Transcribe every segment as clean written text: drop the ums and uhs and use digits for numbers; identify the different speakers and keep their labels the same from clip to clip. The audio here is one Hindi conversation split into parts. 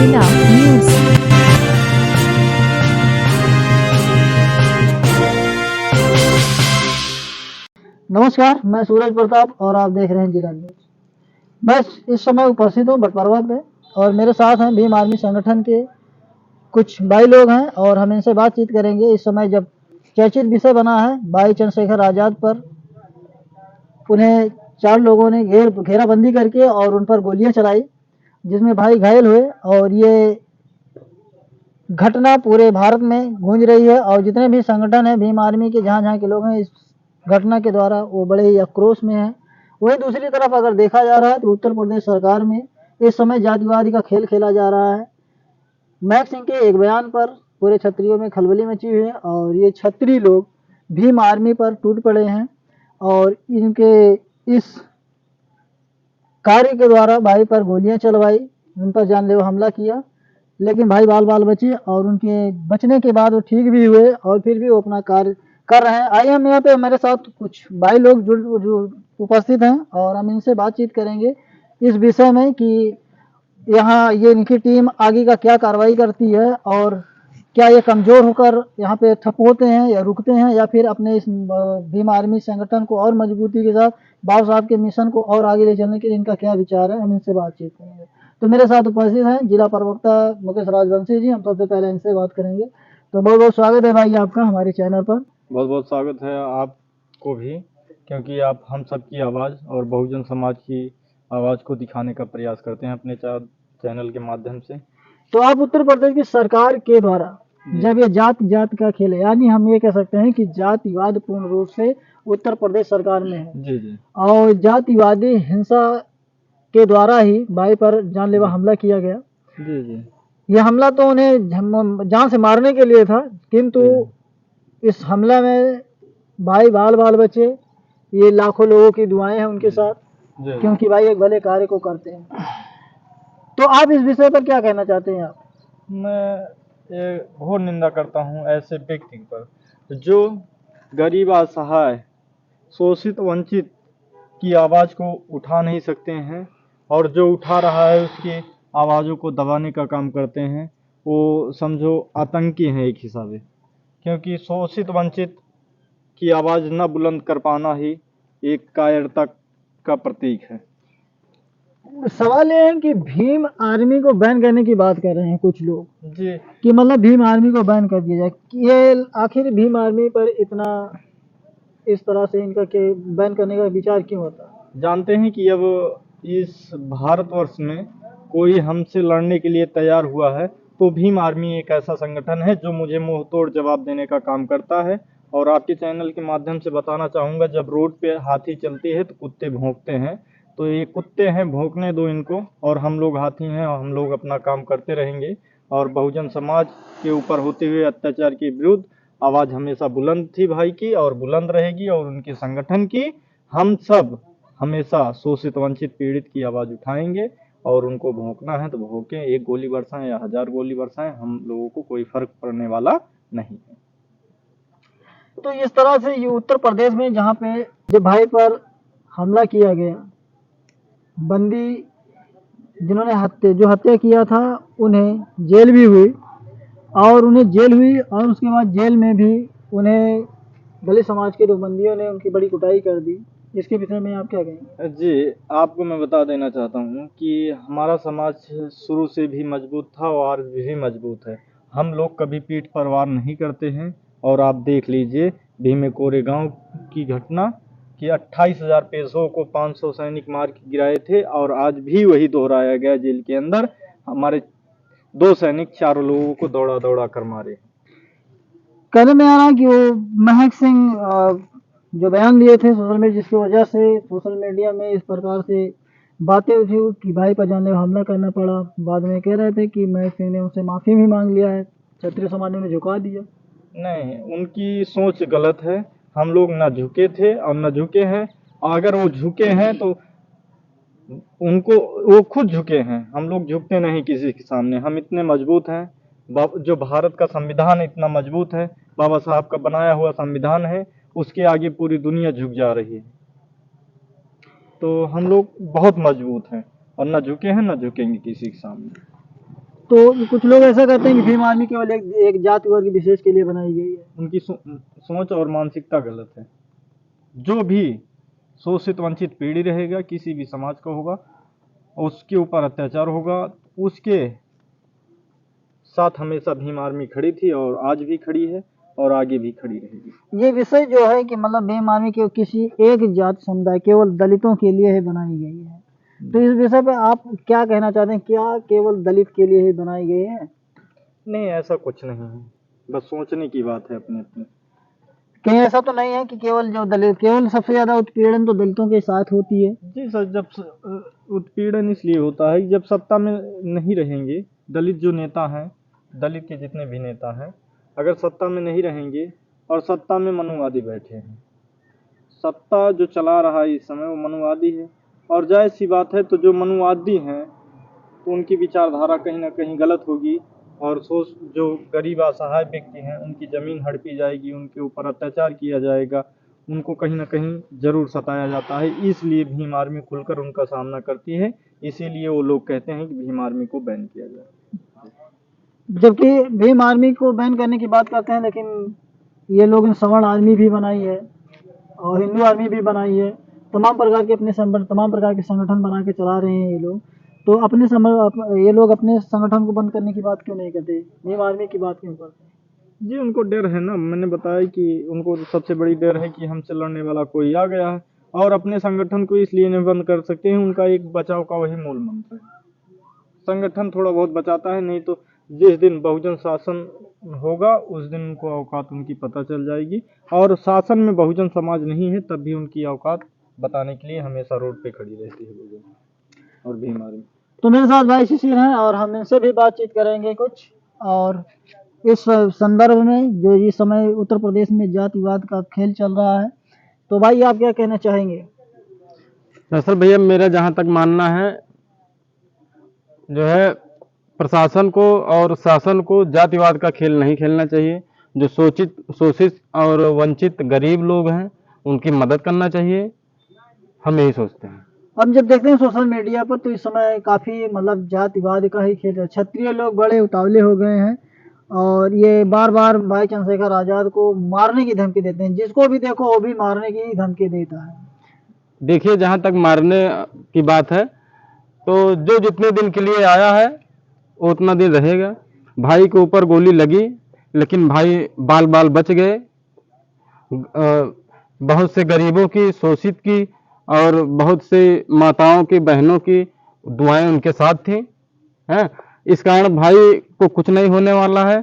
Speaker 1: जिला न्यूज।
Speaker 2: नमस्कार, मैं सूरज प्रताप और आप देख रहे हैं जिला न्यूज। मैं इस समय उपस्थित हूँ बटपरवा पे और मेरे साथ हैं भीम आर्मी संगठन के कुछ भाई लोग हैं और हम इनसे बातचीत करेंगे। इस समय जब चर्चित विषय बना है भाई चंद्रशेखर आजाद पर, उन्हें 4 लोगों ने घेराबंदी करके और उन पर गोलियां चलाई, जिसमें भाई घायल हुए और ये घटना पूरे भारत में गूंज रही है। और जितने भी संगठन हैं भीम आर्मी के, जहाँ जहाँ के लोग हैं, इस घटना के द्वारा वो बड़े ही आक्रोश में हैं। वहीं दूसरी तरफ अगर देखा जा रहा है तो उत्तर प्रदेश सरकार में इस समय जातिवादी का खेल खेला जा रहा है। महक सिंह के एक बयान पर पूरे क्षत्रियों में खलबली मची हुई है और ये क्षत्रिय लोग भीम आर्मी पर टूट पड़े हैं और इनके इस कार्य के द्वारा भाई पर गोलियां चलवाई, उन पर जानलेवा हमला किया, लेकिन भाई बाल बाल बचे और उनके बचने के बाद वो ठीक भी हुए और फिर भी वो अपना कार्य कर रहे हैं। आइए हम यहाँ पे, मेरे साथ कुछ भाई लोग जो उपस्थित हैं और हम इनसे बातचीत करेंगे इस विषय में कि यहाँ ये इनकी टीम आगे का क्या कार्रवाई करती है और क्या ये कमज़ोर होकर यहाँ पे ठप होते हैं या रुकते हैं या फिर अपने इस भीम आर्मी संगठन को और मजबूती के साथ बाबा साहब के मिशन को और आगे ले चलने के लिए इनका क्या विचार है, हम इनसे बातचीत करेंगे। तो मेरे साथ उपस्थित हैं जिला प्रवक्ता मुकेश राजवंशी जी। हम सबसे पहले इनसे बात करेंगे। तो बहुत बहुत स्वागत है भाई आपका हमारे चैनल पर।
Speaker 3: बहुत बहुत स्वागत है आपको भी, क्योंकि आप हम सबकी आवाज़ और बहुजन समाज की आवाज़ को दिखाने का प्रयास करते हैं अपने चैनल के माध्यम से।
Speaker 2: तो आप उत्तर प्रदेश की सरकार के द्वारा जब ये जात का खेल है, यानी हम ये कह सकते हैं कि जातिवाद पूर्ण रूप से उत्तर प्रदेश सरकार में है
Speaker 3: जी जी।
Speaker 2: और जातिवादी हिंसा के द्वारा ही भाई पर जानलेवा हमला किया गया।
Speaker 3: जी जी।
Speaker 2: यह हमला तो उन्हें जान से मारने के लिए था, किंतु इस हमला में भाई बाल बाल बचे। ये लाखों लोगों की दुआएं हैं उनके साथ, क्योंकि भाई एक भले कार्य को करते हैं। तो आप इस विषय पर क्या कहना चाहते हैं आप?
Speaker 3: मैं ये घोर निंदा करता हूँ ऐसे व्यक्ति पर जो गरीब, असहाय, शोषित, वंचित की आवाज़ को उठा नहीं सकते हैं और जो उठा रहा है उसकी आवाज़ों को दबाने का काम करते हैं। वो समझो आतंकी हैं एक हिसाब से, क्योंकि शोषित वंचित की आवाज़ न बुलंद कर पाना ही एक कायरता का प्रतीक है।
Speaker 2: सवाल ये है कि भीम आर्मी को बैन करने की बात कर रहे हैं कुछ लोग
Speaker 3: जी,
Speaker 2: कि मतलब भीम आर्मी को बैन कर दिया जाए। ये आखिर भीम आर्मी पर इतना इस तरह से इनका के बैन करने का विचार क्यों होता है?
Speaker 3: जानते हैं कि अब इस भारतवर्ष में कोई हमसे लड़ने के लिए तैयार हुआ है तो भीम आर्मी एक ऐसा संगठन है जो मुझे मुंह तोड़ जवाब देने का काम करता है। और आपके चैनल के माध्यम से बताना चाहूँगा, जब रोड पे हाथी चलती है तो कुत्ते भौंकते हैं, तो ये कुत्ते हैं, भौंकने दो इनको, और हम लोग हाथी हैं और हम लोग अपना काम करते रहेंगे। और बहुजन समाज के ऊपर होते हुए अत्याचार के विरुद्ध आवाज़ हमेशा बुलंद थी भाई की और बुलंद रहेगी, और उनके संगठन की हम सब हमेशा शोषित, वंचित, पीड़ित की आवाज़ उठाएंगे। और उनको भौंकना है तो भौंकें, एक गोली बरसाएं या 1000 गोली बरसाएं, हम लोगों को कोई फर्क पड़ने वाला नहीं है।
Speaker 2: तो इस तरह से ये उत्तर प्रदेश में जहाँ पे जो भाई पर हमला किया गया, बंदी जिन्होंने हत्या किया था उन्हें जेल भी हुई और उसके बाद जेल में भी उन्हें दलित समाज के 2 बंदियों ने उनकी बड़ी कुटाई कर दी। इसके विषय में आप क्या कहेंगे?
Speaker 3: जी, आपको मैं बता देना चाहता हूँ कि हमारा समाज शुरू से भी मजबूत था और आज भी मजबूत है। हम लोग कभी पीठ पर वार नहीं करते हैं। और आप देख लीजिए भीमे कोरेगांव की घटना कि 28,000 पेशों को 500 सैनिक मार के गिराए थे, और आज भी वही दोहराया गया। जेल के अंदर हमारे 2 सैनिक 4 लोगों को दौड़ा दौड़ा कर मारे।
Speaker 2: कहने में आ रहा है कि वो महक सिंह जो बयान दिए थे सोशल मीडिया, जिसकी वजह से सोशल मीडिया में इस प्रकार से बातें उठी कि भाई पर जानलेवा हमला करना पड़ा। बाद में कह रहे थे कि महक सिंह ने उनसे माफ़ी भी मांग लिया है, क्षत्रिय समाज ने झुका दिया।
Speaker 3: नहीं, उनकी सोच गलत है। हम लोग न झुके थे और न झुके हैं। अगर वो झुके हैं तो उनको, वो खुद झुके हैं। हम लोग झुकते नहीं किसी के सामने। हम इतने मजबूत हैं, जो भारत का संविधान इतना मजबूत है, बाबा साहब का बनाया हुआ संविधान है, उसके आगे पूरी दुनिया झुक जा रही है। तो हम लोग बहुत मजबूत हैं और न झुके हैं न झुकेंगे किसी के सामने।
Speaker 2: तो कुछ लोग ऐसा कहते हैं कि भीम आर्मी केवल एक जाति वर्ग विशेष के लिए बनाई गई है।
Speaker 3: उनकी सोच और मानसिकता गलत है। जो भी शोषित वंचित पीढ़ी रहेगा, किसी भी समाज का होगा, उसके ऊपर अत्याचार होगा, उसके साथ हमेशा भीम आर्मी खड़ी थी और आज भी खड़ी है और आगे भी खड़ी रहेगी।
Speaker 2: ये विषय जो है कि मतलब भीम आर्मी के किसी एक जाति समुदाय केवल दलितों के लिए ही बनाई गई है, तो इस विषय पे आप क्या कहना चाहते हैं? क्या केवल दलित के लिए ही बनाई गई है?
Speaker 3: नहीं, ऐसा कुछ नहीं है, बस सोचने की बात है अपने अपने।
Speaker 2: कहीं ऐसा तो नहीं है कि केवल जो दलित, केवल सबसे ज्यादा उत्पीड़न तो दलितों के साथ होती है।
Speaker 3: जी सर, जब उत्पीड़न इसलिए होता है कि जब सत्ता में नहीं रहेंगे दलित जो नेता हैं, दलित के जितने भी नेता हैं, अगर सत्ता में नहीं रहेंगे और सत्ता में मनुवादी बैठे हैं, सत्ता जो चला रहा है इस समय वो मनुवादी है, और जायज़ सी बात है, तो जो मनुवादी हैं तो उनकी विचारधारा कहीं ना कहीं गलत होगी, और जो गरीब असहाय व्यक्ति हैं उनकी ज़मीन हड़पी जाएगी, उनके ऊपर अत्याचार किया जाएगा, उनको कहीं ना कहीं ज़रूर सताया जाता है। इसलिए भीम आर्मी खुलकर उनका सामना करती है, इसीलिए वो लोग कहते हैं कि भीम आर्मी को बैन किया जाए।
Speaker 2: जबकि भीम आर्मी को बैन करने की बात करते हैं, लेकिन ये लोग सवर्ण आर्मी भी बनाई है और हिंदू आर्मी भी बनाई है। तमाम प्रकार के तमाम प्रकार के संगठन बना के चला रहे हैं ये लोग। तो ये लोग अपने संगठन को बंद करने की बात क्यों नहीं करते? भीम आर्मी की बात क्यों करते हैं?
Speaker 3: जी, उनको डर है ना, मैंने बताया कि उनको सबसे बड़ी डर है कि हमसे लड़ने वाला कोई आ गया है, और अपने संगठन को इसलिए नहीं बंद कर सकते हैं, उनका एक बचाव का वही मूल मंत्र है। संगठन थोड़ा बहुत बचाता है, नहीं तो जिस दिन बहुजन शासन होगा उस दिन उनको औकात उनकी पता चल जाएगी, और शासन में बहुजन समाज नहीं है तब भी उनकी औकात बताने के लिए हमेशा रोड पे खड़ी रहती है बहुजन और भीम आर्मी।
Speaker 2: तो मेरे साथ भाई शिशिर हैं और हम इनसे भी बातचीत करेंगे कुछ, और इस संदर्भ में जो इस समय उत्तर प्रदेश में जातिवाद का खेल चल रहा है, तो भाई आप क्या कहना चाहेंगे?
Speaker 1: दरअसल भैया मेरा जहाँ तक मानना है, जो है प्रशासन को और शासन को जातिवाद का खेल नहीं खेलना चाहिए। जो शोषित और वंचित गरीब लोग हैं उनकी मदद करना चाहिए, हम यही सोचते हैं।
Speaker 2: हम जब देखते हैं सोशल मीडिया पर, तो इस समय काफ़ी मतलब जातिवाद का ही खेल है। क्षत्रिय लोग बड़े उतावले हो गए हैं और ये बार बार भाई चंद्रशेखर आज़ाद को मारने की धमकी देते हैं। जिसको भी देखो वो भी मारने की धमकी देता है।
Speaker 1: देखिए, जहाँ तक मारने की बात है, तो जो जितने दिन के लिए आया है वो उतना दिन रहेगा। भाई के ऊपर गोली लगी लेकिन भाई बाल बाल बच गए। बहुत से गरीबों की, शोषित की और बहुत से माताओं की, बहनों की दुआएं उनके साथ थी हैं। इस कारण भाई को कुछ नहीं होने वाला है,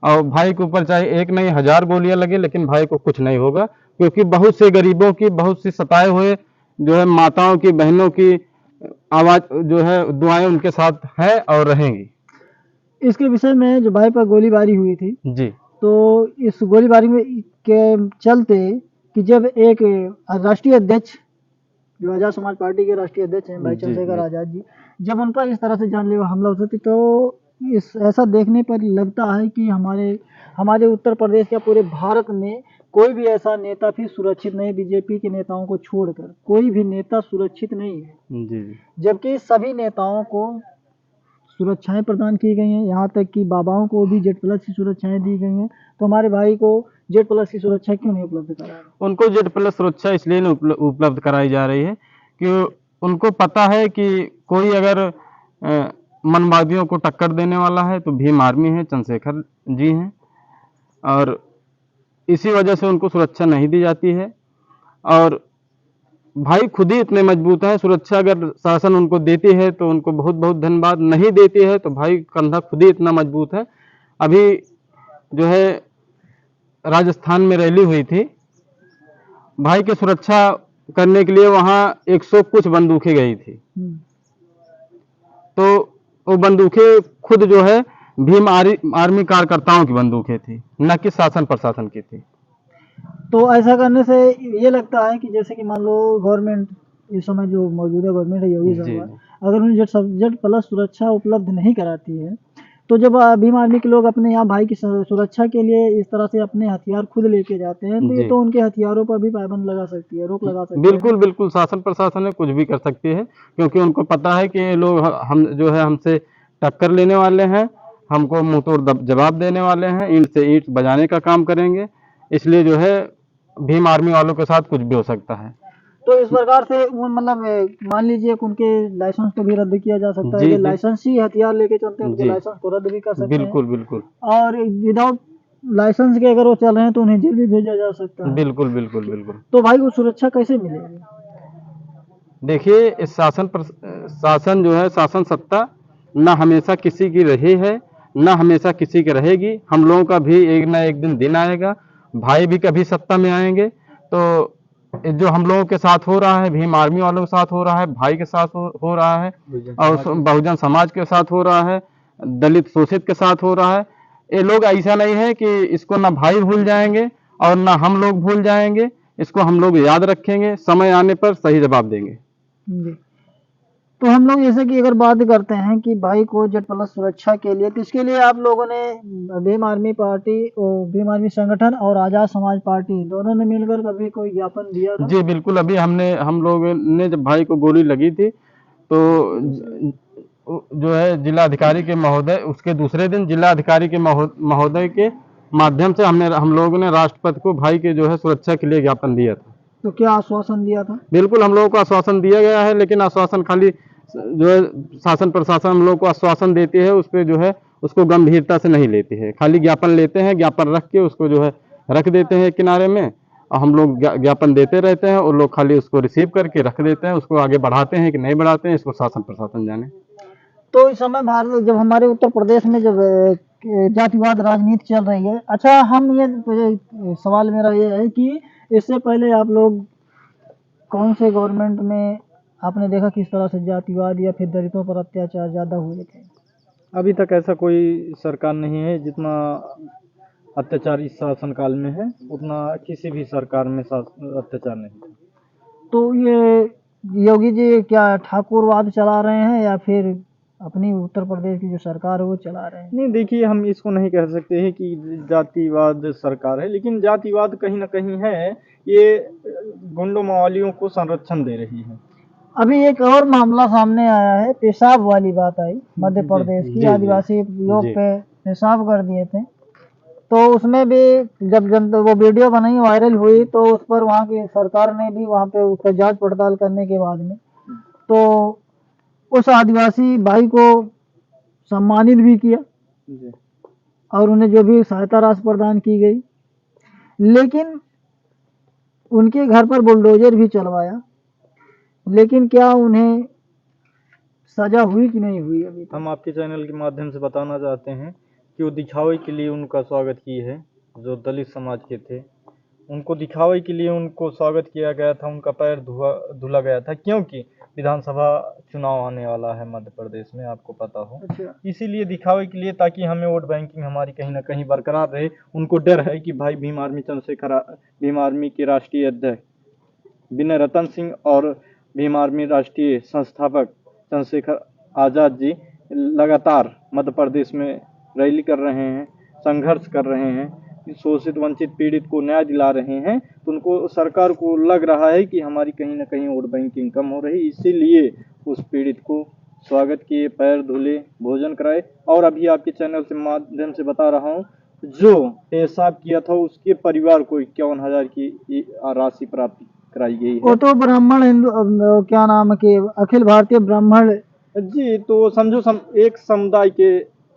Speaker 1: और भाई के ऊपर चाहे एक नहीं 1000 गोलियां लगे लेकिन भाई को कुछ नहीं होगा, क्योंकि बहुत से गरीबों की, बहुत सी सताए हुए जो है माताओं की, बहनों की आवाज जो है दुआएं उनके साथ है और रहेंगी।
Speaker 2: इसके विषय में जो भाई पर गोलीबारी हुई थी
Speaker 1: जी,
Speaker 2: तो इस गोलीबारी में के चलते कि जब एक राष्ट्रीय अध्यक्ष जो आज़ाद समाज पार्टी के राष्ट्रीय अध्यक्ष हैं भाई
Speaker 1: जी,
Speaker 2: चंद्रशेखर
Speaker 1: जी।
Speaker 2: आज़ाद जी, जब उन पर इस तरह से जानलेवा हमला होता थी, तो इस ऐसा देखने पर लगता है कि हमारे उत्तर प्रदेश या पूरे भारत में कोई भी ऐसा नेता फिर सुरक्षित नहीं, बीजेपी के नेताओं को छोड़कर कोई भी नेता सुरक्षित नहीं है।
Speaker 1: जी,
Speaker 2: जबकि सभी नेताओं को सुरक्षाएं प्रदान की गई हैं, यहाँ तक कि बाबाओं को भी जेड प्लस की सुरक्षाएं दी गई हैं। तो हमारे भाई को जेड प्लस की सुरक्षा क्यों नहीं उपलब्ध करा रहे?
Speaker 1: उनको जेड प्लस सुरक्षा इसलिए नहीं उपलब्ध कराई जा रही है कि उनको पता है कि कोई अगर मनवादियों को टक्कर देने वाला है तो भीम आर्मी है, चंद्रशेखर जी हैं, और इसी वजह से उनको सुरक्षा नहीं दी जाती है। और भाई खुद ही इतने मजबूत हैं, सुरक्षा अगर शासन उनको देती है तो उनको बहुत बहुत धन्यवाद, नहीं देती है तो भाई कंधा खुद ही इतना मजबूत है। अभी जो है राजस्थान में रैली हुई थी, भाई की सुरक्षा करने के लिए वहां 100 कुछ बंदूकें गई थी, तो वो बंदूकें खुद जो है भीम आर्मी कार्यकर्ताओं की बंदूकें थी, न कि शासन प्रशासन की थी।
Speaker 2: तो ऐसा करने से ये लगता है कि जैसे कि मान लो गवर्नमेंट, इस समय जो मौजूदा गवर्नमेंट है योगी
Speaker 1: जी,
Speaker 2: सरकार, अगर उन्हें जेड प्लस सुरक्षा उपलब्ध नहीं कराती है, तो जब भीम आर्मी के लोग अपने यहाँ भाई की सुरक्षा के लिए इस तरह से अपने हथियार खुद लेके जाते हैं, तो ये
Speaker 1: जी।
Speaker 2: तो उनके हथियारों पर भी पाबंद लगा सकती है, रोक लगा सकती है।
Speaker 1: बिल्कुल बिल्कुल, शासन प्रशासन है कुछ भी कर सकती है, क्योंकि उनको पता है कि ये लोग हम जो है हमसे टक्कर लेने वाले हैं, हमको मुंह तोड़ जवाब देने वाले हैं, ईंट से ईंट बजाने का काम करेंगे। इसलिए जो है भीम आर्मी वालों के साथ कुछ भी हो सकता है।
Speaker 2: तो इस प्रकार से वो मतलब मान लीजिए कि उनके लाइसेंस को भी रद्द किया जा सकता है,
Speaker 1: जी,
Speaker 2: कि
Speaker 1: जी।
Speaker 2: लाइसेंस ही हथियार लेके चलते हैं उनके
Speaker 1: जी।
Speaker 2: लाइसेंस को रद्द भी कर सकते हैं,
Speaker 1: बिल्कुल, बिल्कुल।
Speaker 2: और विदाउट लाइसेंस के अगर वो चल रहे हैं तो उन्हें जेल भी भेजा जा सकता है।
Speaker 1: बिल्कुल, बिल्कुल, बिल्कुल।
Speaker 2: तो भाई वो सुरक्षा कैसे मिलेगी?
Speaker 1: देखिए, इस शासन जो है, शासन सत्ता ना हमेशा किसी की रही है, ना हमेशा किसी की रहेगी। हम लोगों का भी एक ना एक दिन आएगा, भाई भी कभी सत्ता में आएंगे। तो जो हम लोगों के साथ हो रहा है, भीम आर्मी वालों के साथ हो रहा है, भाई के साथ हो रहा है, और बहुजन समाज के साथ हो रहा है, दलित शोषित के साथ हो रहा है। ये लोग ऐसा नहीं है कि इसको ना भाई भूल जाएंगे और ना हम लोग भूल जाएंगे। इसको हम लोग याद रखेंगे, समय आने पर सही जवाब देंगे।
Speaker 2: जी। तो हम लोग जैसे कि अगर बात करते हैं कि भाई को जेड प्लस सुरक्षा के लिए, तो इसके लिए आप लोगों ने भीम आर्मी पार्टी और भीम आर्मी संगठन और आजाद समाज पार्टी दोनों ने मिलकर कभी कोई ज्ञापन दिया था?
Speaker 1: जी बिल्कुल। अभी हम लोगों ने जब भाई को गोली लगी थी तो जो है जिलाधिकारी के महोदय, उसके दूसरे दिन जिलाधिकारी के महोदय के माध्यम से हम लोगों ने राष्ट्रपति को भाई के जो है सुरक्षा के लिए ज्ञापन दिया था।
Speaker 2: तो क्या आश्वासन दिया था?
Speaker 1: बिल्कुल, हम लोगों को आश्वासन दिया गया है, लेकिन आश्वासन खाली जो है शासन प्रशासन हम लोग को आश्वासन देती है, उस पर जो है उसको गंभीरता से नहीं लेती है। खाली ज्ञापन लेते हैं, ज्ञापन रख के उसको जो है रख देते हैं किनारे में, और हम लोग ज्ञापन देते रहते हैं और लोग खाली उसको रिसीव करके रख देते हैं। उसको आगे बढ़ाते हैं कि नहीं बढ़ाते हैं, इसको शासन प्रशासन जाने।
Speaker 2: तो इस समय भारत, जब हमारे उत्तर प्रदेश में जब जातिवाद राजनीति चल रही है, अच्छा हम ये सवाल मेरा ये है कि इससे पहले आप लोग कौन से गवर्नमेंट में आपने देखा किस तरह से जातिवाद या फिर दलितों पर अत्याचार ज्यादा हुए थे?
Speaker 3: अभी तक ऐसा कोई सरकार नहीं है जितना अत्याचार इस शासनकाल में है, उतना किसी भी सरकार में अत्याचार नहीं है।
Speaker 2: तो ये योगी जी क्या ठाकुरवाद चला रहे हैं या फिर अपनी उत्तर प्रदेश की जो सरकार है वो चला रहे हैं?
Speaker 3: नहीं, देखिए, हम इसको नहीं कह सकते हैं कि जातिवाद सरकार है, लेकिन जातिवाद कहीं ना कहीं है। ये गुंडों मवालियों को संरक्षण दे रही है।
Speaker 2: अभी एक और मामला सामने आया है, पेशाब वाली बात आई मध्य प्रदेश की,
Speaker 1: जी,
Speaker 2: आदिवासी युवक
Speaker 1: जी।
Speaker 2: पे पेशाब कर दिए थे। तो उसमें भी जब वो वीडियो बनाई वायरल हुई, तो उस पर वहाँ की सरकार ने भी वहाँ पे उसका जांच पड़ताल करने के बाद में तो उस आदिवासी भाई को सम्मानित भी किया
Speaker 3: जी।
Speaker 2: और उन्हें जो भी सहायता राशि प्रदान की गई, लेकिन उनके घर पर बुलडोजर भी चलवाया। लेकिन क्या उन्हें सजा हुई कि नहीं हुई अभी तक?
Speaker 3: हम आपके चैनल के माध्यम से बताना चाहते हैं कि वो दिखावे के लिए उनका स्वागत किए है। जो दलित समाज के थे, उनको दिखावे के लिए उनको स्वागत किया गया था, उनका पैर धुला गया था, क्योंकि विधानसभा चुनाव आने वाला है मध्य प्रदेश में, आपको पता हो।
Speaker 2: अच्छा।
Speaker 3: इसीलिए दिखावे के लिए, ताकि हमें वोट बैंकिंग हमारी कहीं ना कहीं बरकरार रहे। उनको डर है कि भाई भीम आर्मी के राष्ट्रीय अध्यक्ष विनय रतन सिंह और भीम आर्मी राष्ट्रीय संस्थापक चंद्रशेखर आज़ाद जी लगातार मध्य प्रदेश में रैली कर रहे हैं, संघर्ष कर रहे हैं, शोषित वंचित पीड़ित को न्याय दिला रहे हैं। तो उनको, सरकार को लग रहा है कि हमारी कहीं ना कहीं वोट बैंकिंग कम हो रही, इसीलिए उस पीड़ित को स्वागत किए, पैर धुले, भोजन कराए। और अभी आपके चैनल से माध्यम से बता रहा हूँ, जो पेशाब किया था उसके परिवार को 51,000 की राशि प्राप्त कराई गई है।
Speaker 2: वो तो ब्राह्मण हिंदू क्या नाम के अखिल भारतीय ब्राह्मण
Speaker 3: जी, तो समझो एक समुदाय के,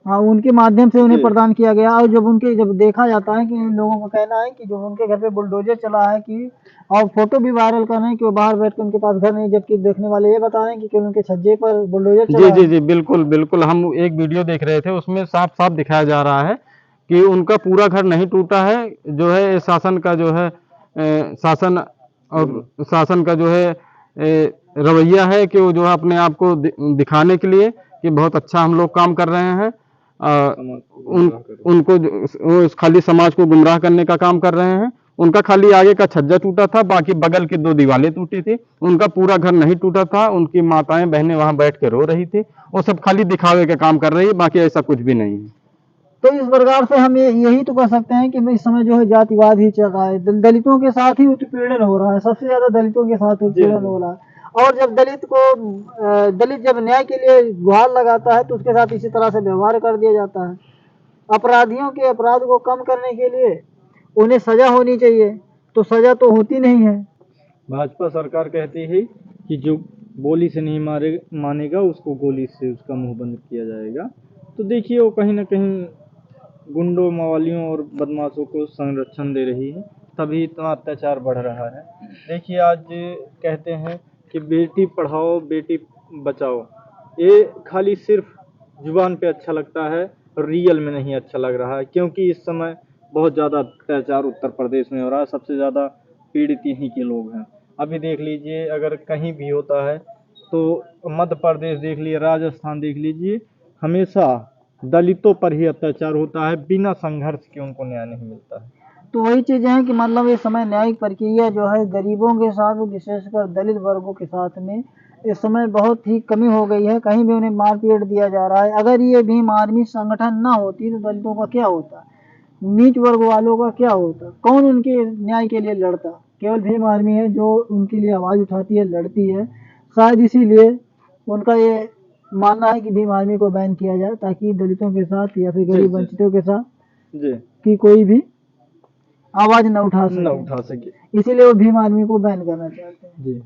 Speaker 2: हाँ, उनके माध्यम से उन्हें
Speaker 3: जी।
Speaker 2: प्रदान किया गया। और जब देखा जाता है कि इन लोगों का कहना है कि जब उनके घर पे बुलडोजर चला है कि, और फोटो भी वायरल कर रहे हैं कि वो बाहर बैठ कर, उनके पास घर नहीं, जबकि देखने वाले ये बता रहे हैं कि उनके छज्जे पर बुलडोजर चला
Speaker 1: जी,
Speaker 2: है।
Speaker 1: जी, जी, बिल्कुल, बिल्कुल। हम एक वीडियो देख रहे थे, उसमें साफ-साफ दिखाया जा रहा है कि उनका पूरा घर नहीं टूटा है। जो है शासन का जो है शासन और शासन का जो है रवैया है कि वो जो है अपने आप को दिखाने के लिए कि बहुत अच्छा हम लोग काम कर रहे हैं। उनको वो खाली समाज को गुमराह करने का काम कर रहे हैं। उनका खाली आगे का छज्जा टूटा था, बाकी बगल की 2 दीवारें टूटी थी। उनका पूरा घर नहीं टूटा था। उनकी माताएं बहनें वहां बैठ के रो रही थी। वो सब खाली दिखावे का काम कर रही है, बाकी ऐसा कुछ भी नहीं है।
Speaker 2: तो इस प्रकार से हम यही तो कह सकते हैं कि इस समय जो है जातिवाद ही चल रहा है, दलितों के साथ ही उत्पीड़न हो रहा है, सबसे ज्यादा दलितों के साथ उत्पीड़न हो रहा है। और जब दलित जब न्याय के लिए गुहार लगाता है तो उसके साथ इसी तरह से व्यवहार कर दिया जाता है। अपराधियों के अपराध को कम करने के लिए उन्हें सजा होनी चाहिए, तो सजा तो होती नहीं है।
Speaker 3: भाजपा सरकार कहती है कि जो बोली से नहीं मानेगा उसको गोली से उसका मुंह बंद किया जाएगा। तो देखिए वो कहीं ना कहीं गुंडों, मवालियों और बदमाशों को संरक्षण दे रही है, तभी इतना अत्याचार बढ़ रहा है। देखिए आज कहते हैं कि बेटी पढ़ाओ बेटी बचाओ, ये खाली सिर्फ जुबान पे अच्छा लगता है, रियल में नहीं अच्छा लग रहा है, क्योंकि इस समय बहुत ज़्यादा अत्याचार उत्तर प्रदेश में हो रहा है। सबसे ज़्यादा पीड़ित यहीं के लोग हैं। अभी देख लीजिए, अगर कहीं भी होता है तो मध्य प्रदेश देख लीजिए, राजस्थान देख लीजिए, हमेशा दलितों पर ही अत्याचार होता है, बिना संघर्ष के उनको न्याय नहीं मिलता है।
Speaker 2: तो वही चीजें हैं कि मतलब इस समय न्यायिक प्रक्रिया जो है गरीबों के साथ, विशेषकर दलित वर्गों के साथ में इस समय बहुत ही कमी हो गई है। कहीं भी उन्हें मारपीट दिया जा रहा है। अगर ये भीम आर्मी संगठन ना होती तो दलितों का क्या होता, नीच वर्ग वालों का क्या होता, कौन उनके न्याय के लिए लड़ता। केवल भीम आर्मी है जो उनके लिए आवाज उठाती है, लड़ती है। शायद इसीलिए उनका ये मानना है कि भीम आर्मी को बैन किया जाए, ताकि दलितों के साथ या फिर गरीब वंचितों के साथ
Speaker 3: जी
Speaker 2: की कोई भी आवाज न उठा
Speaker 3: न
Speaker 2: सके।
Speaker 3: उठा सके।
Speaker 2: इसीलिए वो भीम आर्मी को बैन करना चाहते हैं।
Speaker 3: जी।